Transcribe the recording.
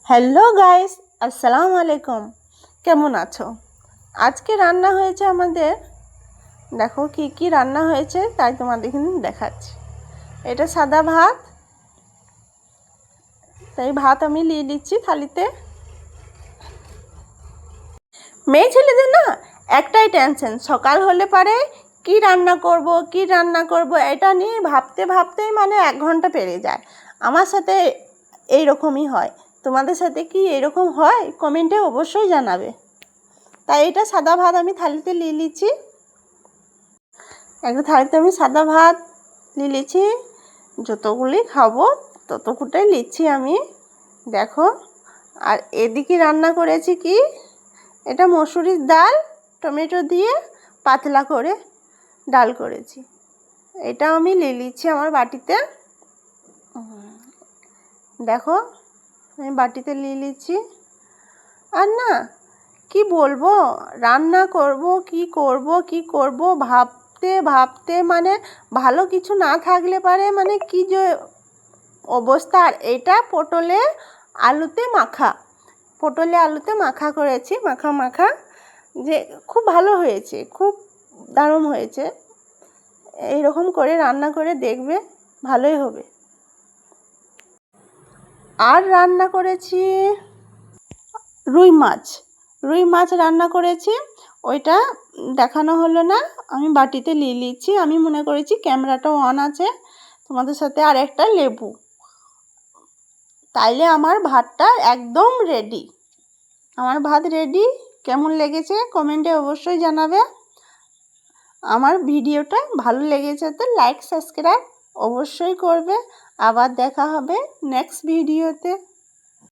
Hello guys, আসসালামু আলাইকুম। কেমন আছো? আজকে রান্না হয়েছে আমাদের, দেখো কি কি রান্না হয়েছে তাই তোমাদের কিন্তু দেখাচ্ছি। এটা সাদা ভাত, তাই ভাত আমি নিয়ে নিচ্ছি থালিতে। মেয়ে ছেলেদের না একটাই টেনশন, সকাল হলে পারে কি রান্না করব এটা নিয়ে ভাবতে ভাবতেই মানে 1 ঘন্টা পেরিয়ে যায়। আমার সাথে এইরকমই হয়। তোমাদের সাথে কি এরকম হয়? কমেন্টে অবশ্যই জানাবে। তাই এটা সাদা ভাত আমি থালিতে নিয়ে নিচ্ছি। একটা থালিতে আমি সাদা ভাত নিয়ে নিচ্ছি, যতগুলি খাবো ততটুকুটাই নিচ্ছি আমি, দেখো। আর এদিকে রান্না করেছি কি, এটা মসুরির ডাল টমেটো দিয়ে পাতলা করে ডাল করেছি। এটা আমি নিয়ে নিচ্ছি আমার বাটিতে, দেখো আমি বাটিতে নিয়ে নিচ্ছি। আর না কি বলবো, রান্না করব কি করব ভাবতে ভাবতে মানে ভালো কিছু না থাকলে পারে মানে কি যে অবস্থা। আর এটা পটলে আলুতে মাখা করেছি, মাখা যে খুব ভালো হয়েছে, খুব দারুণ হয়েছে। এইরকম করে রান্না করে দেখবে, ভালোই হবে। আর রান্না করেছি রুই মাছ রান্না করেছি। ওইটা দেখানো হলো না, আমি বাটিতে নিয়ে নিচ্ছি। আমি মনে করেছি ক্যামেরাটা অন আছে তোমাদের সাথে। আর একটা লেবু, তাইলে আমার ভাতটা একদম রেডি। আমার ভাত রেডি। কেমন লেগেছে কমেন্টে অবশ্যই জানাবে। আমার ভিডিওটা ভালো লেগেছে তো লাইক সাবস্ক্রাইব অবশ্যই করবে। আবার দেখা হবে নেক্সট ভিডিওতে।